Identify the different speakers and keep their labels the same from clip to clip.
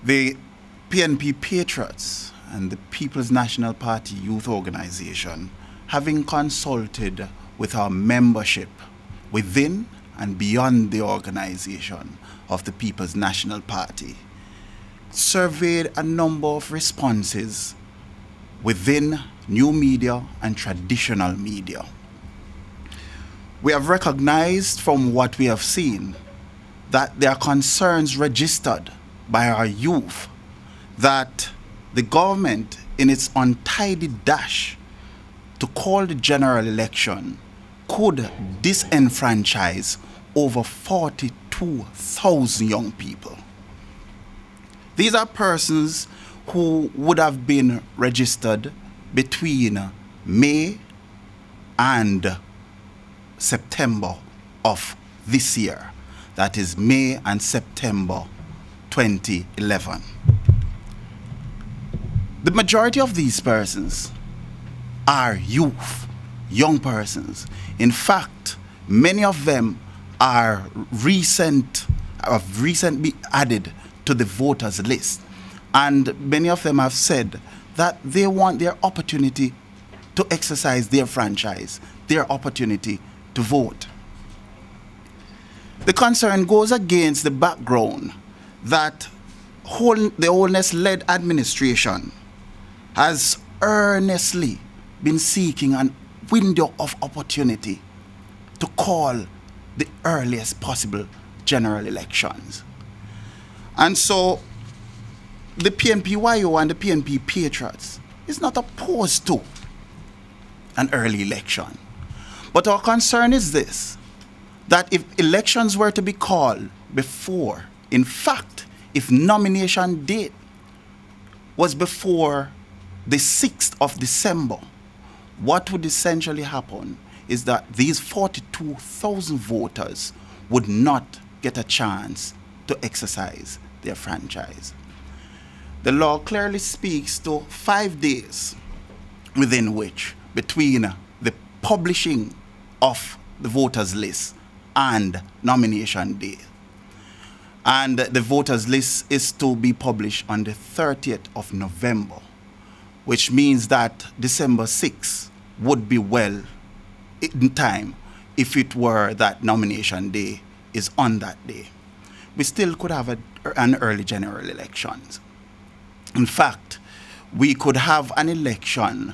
Speaker 1: The PNP Patriots and the People's National Party Youth Organization, having consulted with our membership within and beyond the organization of the People's National Party, surveyed a number of responses within new media and traditional media. We have recognized from what we have seen that there are concerns registered by our youth that the government, in its untidy dash to call the general election, could disenfranchise over 42,000 young people. These are persons who would have been registered between May and September of this year. That is May and September 2011. The majority of these persons are youth, young persons. In fact, many of them have recently added to the voters list. And many of them have said that they want their opportunity to exercise their franchise, their opportunity to vote. The concern goes against the background that the Holness-led administration has earnestly been seeking a window of opportunity to call the earliest possible general elections. And so the PNP-YO and the PNP Patriots is not opposed to an early election. But our concern is this, that if elections were to be called before, in fact, if nomination date was before the 6th of December, what would essentially happen is that these 42,000 voters would not get a chance to exercise their franchise. The law clearly speaks to 5 days within which, between the publishing of the voters list and nomination day. And the voters list is to be published on the 30th of November, which means that December 6th would be well in time if it were that nomination day is on that day. We still could have an early general elections. In fact, we could have an election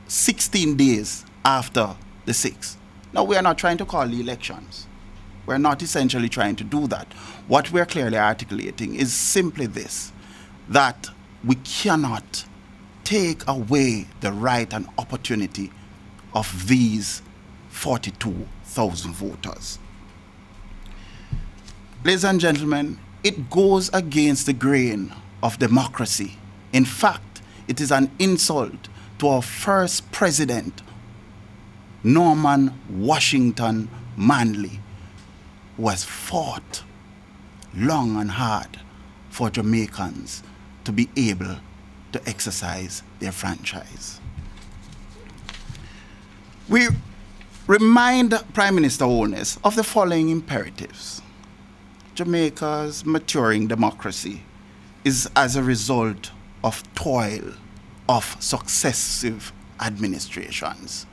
Speaker 1: 16 days after the 6th. Now, we are not trying to call the elections. We're not essentially trying to do that. What we're clearly articulating is simply this, that we cannot take away the right and opportunity of these 42,000 voters. Ladies and gentlemen, it goes against the grain of democracy. In fact, it is an insult to our first president, Norman Washington Manley, who has fought long and hard for Jamaicans to be able to exercise their franchise. We remind Prime Minister Holness of the following imperatives. Jamaica's maturing democracy is as a result of toil of successive administrations.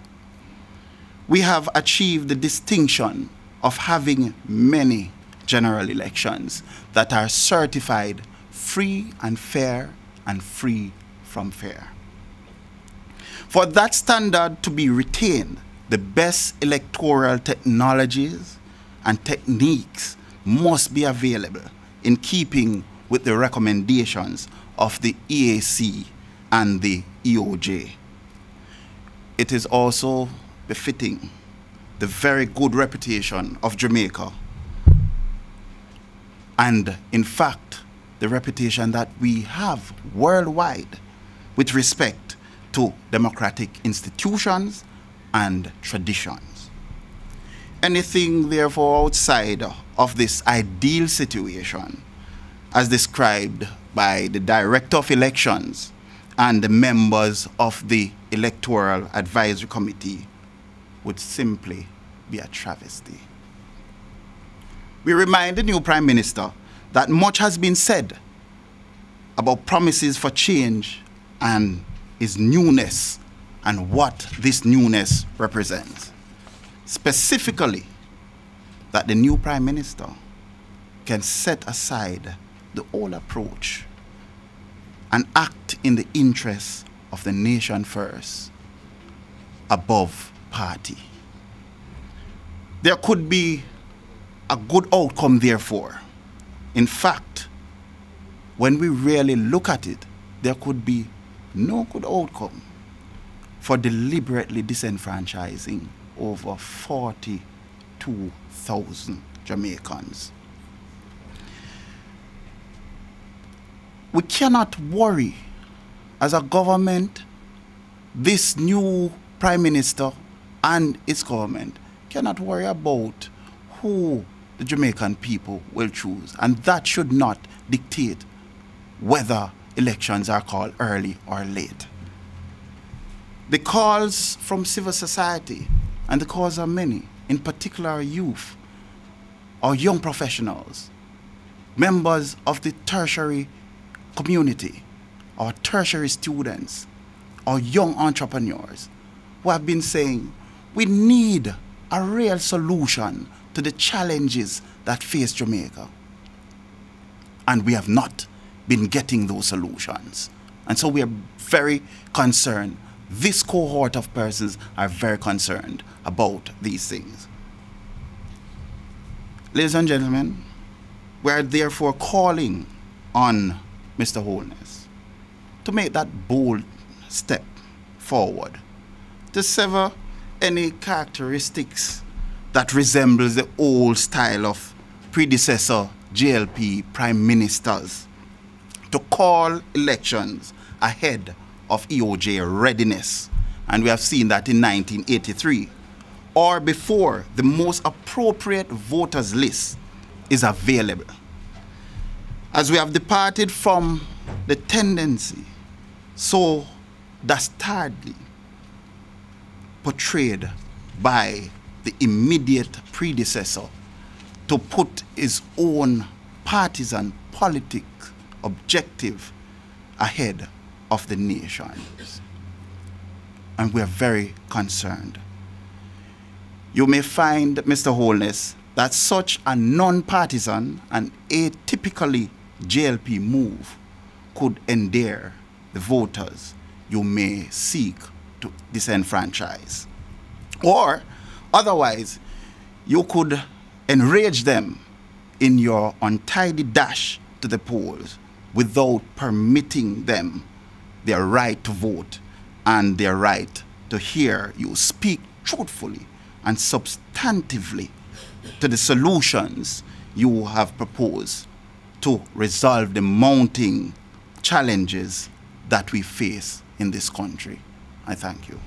Speaker 1: We have achieved the distinction of having many general elections that are certified free and fair and free from fear. For that standard to be retained, the best electoral technologies and techniques must be available in keeping with the recommendations of the EAC and the EOJ. It is also befitting the very good reputation of Jamaica, and in fact the reputation that we have worldwide with respect to democratic institutions and traditions. Anything therefore outside of this ideal situation, as described by the Director of Elections and the members of the Electoral Advisory Committee, would simply be a travesty. We remind the new Prime Minister that much has been said about promises for change and his newness and what this newness represents. Specifically, that the new Prime Minister can set aside the old approach and act in the interests of the nation first, above party. There could be a good outcome, therefore. In fact, when we really look at it, there could be no good outcome for deliberately disenfranchising over 42,000 Jamaicans. We cannot worry as a government. This new Prime Minister and its government cannot worry about who the Jamaican people will choose, and that should not dictate whether elections are called early or late. The calls from civil society, and the calls are many, in particular youth or young professionals, members of the tertiary community, or tertiary students, or young entrepreneurs, who have been saying we need a real solution to the challenges that face Jamaica. And we have not been getting those solutions. And so we are very concerned. This cohort of persons are very concerned about these things. Ladies and gentlemen, we are therefore calling on Mr. Holness to make that bold step forward, to sever any characteristics that resembles the old style of predecessor JLP prime ministers, to call elections ahead of EOJ readiness, and we have seen that in 1983, or before the most appropriate voters list is available. As we have departed from the tendency so dastardly portrayed by the immediate predecessor to put his own partisan politic objective ahead of the nation's. And we are very concerned. You may find, Mr. Holness, that such a non-partisan and atypically JLP move could endear the voters you may seek to disenfranchise. Or otherwise, you could enrage them in your untidy dash to the polls without permitting them their right to vote and their right to hear you speak truthfully and substantively to the solutions you have proposed to resolve the mounting challenges that we face in this country. I thank you.